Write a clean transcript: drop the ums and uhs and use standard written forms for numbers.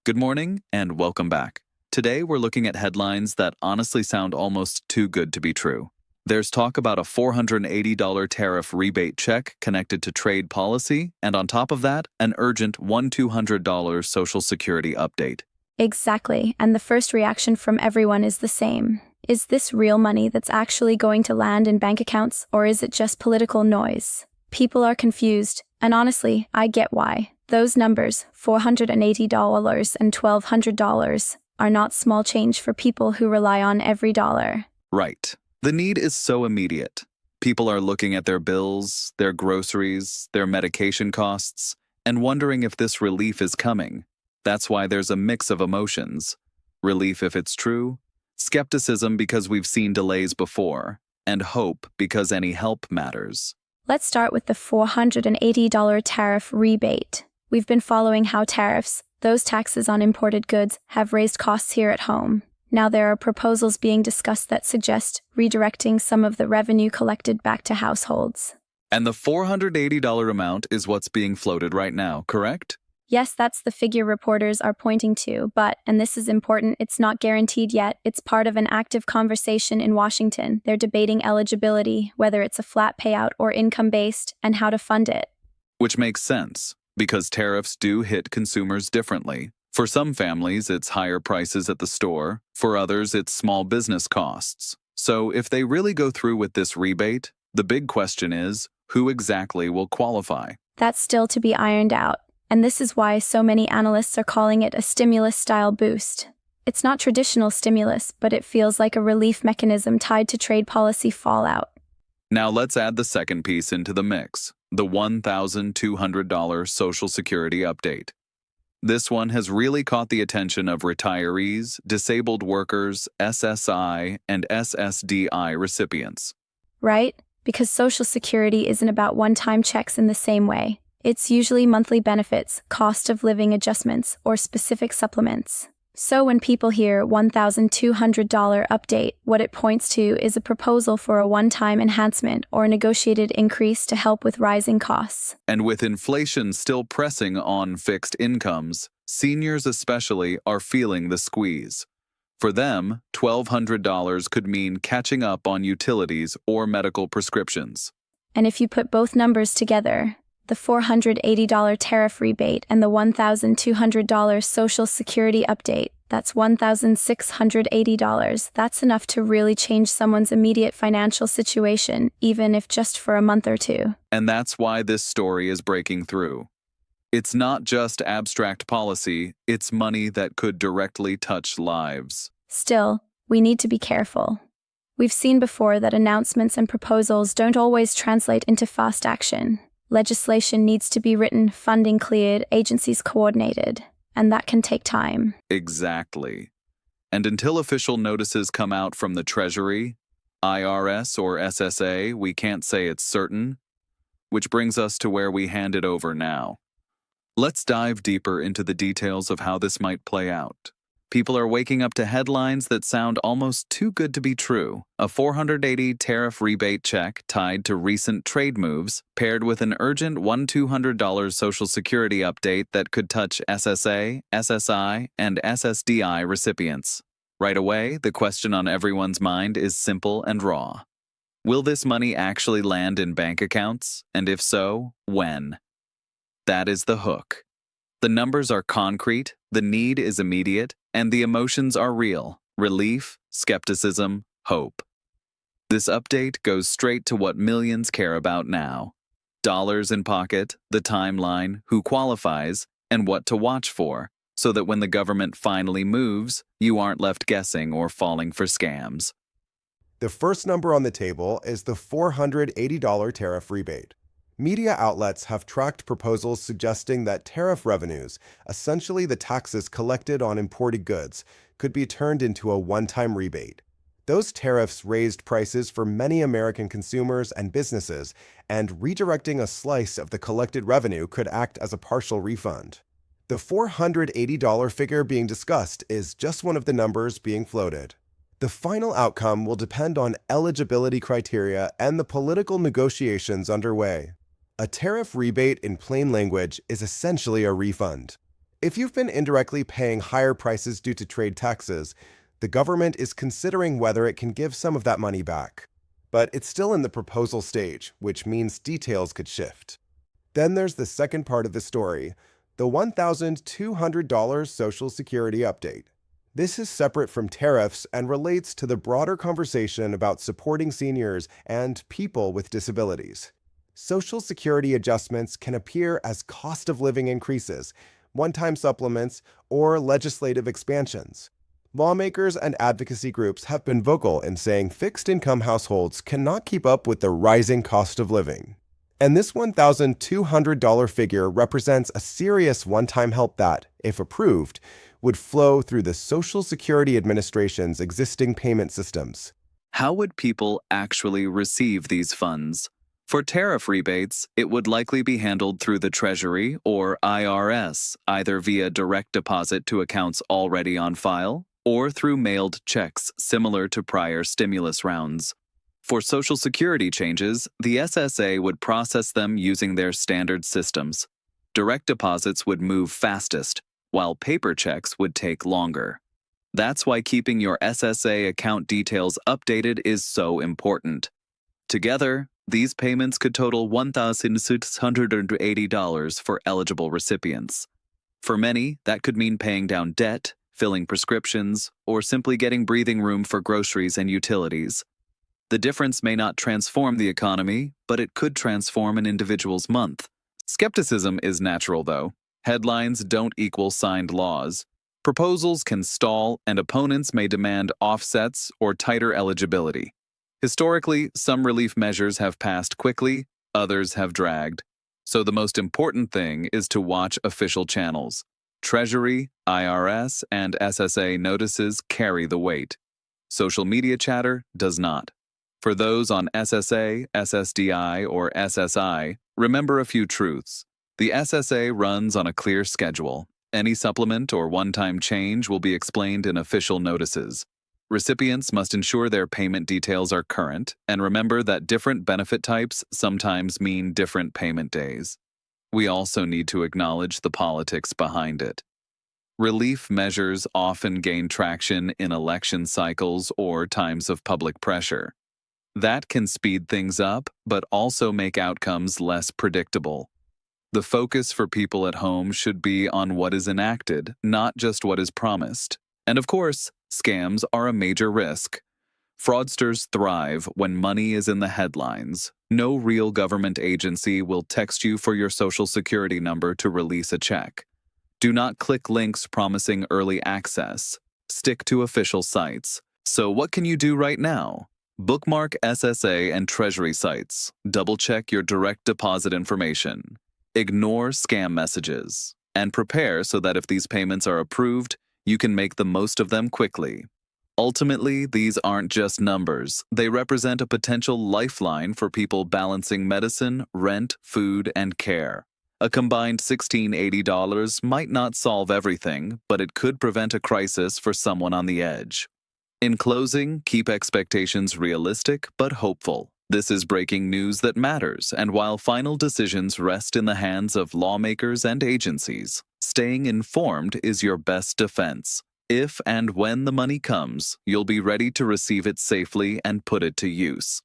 Good morning and welcome back. Today we're looking at headlines that honestly sound almost too good to be true. There's talk about a $480 tariff rebate check connected to trade policy, and on top of that, an urgent $1,200 Social Security update. Exactly, and the first reaction from everyone is the same. Is this real money that's actually going to land in bank accounts, or is it just political noise? People are confused, and honestly, I get why. Those numbers, $480 and $1,200, are not small change for people who rely on every dollar. Right. The need is so immediate. People are looking at their bills, their groceries, their medication costs, and wondering if this relief is coming. That's why there's a mix of emotions. Relief if it's true, skepticism because we've seen delays before, and hope because any help matters. Let's start with the $480 tariff rebate. We've been following how tariffs, those taxes on imported goods, have raised costs here at home. Now there are proposals being discussed that suggest redirecting some of the revenue collected back to households. And the $480 amount is what's being floated right now, correct? Yes, that's the figure reporters are pointing to, but, and this is important, it's not guaranteed yet. It's part of an active conversation in Washington. They're debating eligibility, whether it's a flat payout or income-based, and how to fund it. Which makes sense, because tariffs do hit consumers differently. For some families, it's higher prices at the store. For others, it's small business costs. So if they really go through with this rebate, the big question is, who exactly will qualify? That's still to be ironed out. And this is why so many analysts are calling it a stimulus-style boost. It's not traditional stimulus, but it feels like a relief mechanism tied to trade policy fallout. Now let's add the second piece into the mix, the $1,200 Social Security update. This one has really caught the attention of retirees, disabled workers, SSI and SSDI recipients. Right? Because Social Security isn't about one-time checks in the same way. It's usually monthly benefits, cost of living adjustments, or specific supplements. So when people hear $1,200 update, what it points to is a proposal for a one-time enhancement or a negotiated increase to help with rising costs. And with inflation still pressing on fixed incomes, seniors especially are feeling the squeeze. For them, $1,200 could mean catching up on utilities or medical prescriptions. And if you put both numbers together, the $480 tariff rebate and the $1,200 Social Security update, that's $1,680. That's enough to really change someone's immediate financial situation, even if just for a month or two. And that's why this story is breaking through. It's not just abstract policy, it's money that could directly touch lives. Still, we need to be careful. We've seen before that announcements and proposals don't always translate into fast action. Legislation needs to be written, funding cleared, agencies coordinated, and that can take time. Exactly. And until official notices come out from the Treasury, IRS, or SSA, we can't say it's certain. Which brings us to where we hand it over now. Let's dive deeper into the details of how this might play out. People are waking up to headlines that sound almost too good to be true. A $480 tariff rebate check tied to recent trade moves, paired with an urgent $1,200 Social Security update that could touch SSA, SSI, and SSDI recipients. Right away, the question on everyone's mind is simple and raw. Will this money actually land in bank accounts? And if so, when? That is the hook. The numbers are concrete, the need is immediate, and the emotions are real: relief, skepticism, hope. This update goes straight to what millions care about now: dollars in pocket, the timeline, who qualifies, and what to watch for, so that when the government finally moves, you aren't left guessing or falling for scams. The first number on the table is the $480 tariff rebate. Media outlets have tracked proposals suggesting that tariff revenues, essentially the taxes collected on imported goods, could be turned into a one-time rebate. Those tariffs raised prices for many American consumers and businesses, and redirecting a slice of the collected revenue could act as a partial refund. The $480 figure being discussed is just one of the numbers being floated. The final outcome will depend on eligibility criteria and the political negotiations underway. A tariff rebate in plain language is essentially a refund. If you've been indirectly paying higher prices due to trade taxes, the government is considering whether it can give some of that money back. But it's still in the proposal stage, which means details could shift. Then there's the second part of the story, the $1,200 Social Security update. This is separate from tariffs and relates to the broader conversation about supporting seniors and people with disabilities. Social Security adjustments can appear as cost of living increases, one-time supplements, or legislative expansions. Lawmakers and advocacy groups have been vocal in saying fixed-income households cannot keep up with the rising cost of living. And this $1,200 figure represents a serious one-time help that, if approved, would flow through the Social Security Administration's existing payment systems. How would people actually receive these funds? For tariff rebates, it would likely be handled through the Treasury or IRS, either via direct deposit to accounts already on file or through mailed checks similar to prior stimulus rounds. For Social Security changes, the SSA would process them using their standard systems. Direct deposits would move fastest, while paper checks would take longer. That's why keeping your SSA account details updated is so important. Together, these payments could total $1,680 for eligible recipients. For many, that could mean paying down debt, filling prescriptions, or simply getting breathing room for groceries and utilities. The difference may not transform the economy, but it could transform an individual's month. Skepticism is natural, though. Headlines don't equal signed laws. Proposals can stall, and opponents may demand offsets or tighter eligibility. Historically, some relief measures have passed quickly, others have dragged. So the most important thing is to watch official channels. Treasury, IRS, and SSA notices carry the weight. Social media chatter does not. For those on SSA, SSDI, or SSI, remember a few truths. The SSA runs on a clear schedule. Any supplement or one-time change will be explained in official notices. Recipients must ensure their payment details are current, and remember that different benefit types sometimes mean different payment days. We also need to acknowledge the politics behind it. Relief measures often gain traction in election cycles or times of public pressure. That can speed things up, but also make outcomes less predictable. The focus for people at home should be on what is enacted, not just what is promised. And of course, scams are a major risk. Fraudsters thrive when money is in the headlines. No real government agency will text you for your Social Security number to release a check. Do not click links promising early access. Stick to official sites. So what can you do right now? Bookmark SSA and Treasury sites. Double-check your direct deposit information. Ignore scam messages. And prepare so that if these payments are approved, you can make the most of them quickly. Ultimately, these aren't just numbers. They represent a potential lifeline for people balancing medicine, rent, food, and care. A combined $1,680 might not solve everything, but it could prevent a crisis for someone on the edge. In closing, keep expectations realistic but hopeful. This is breaking news that matters, and while final decisions rest in the hands of lawmakers and agencies, staying informed is your best defense. If and when the money comes, you'll be ready to receive it safely and put it to use.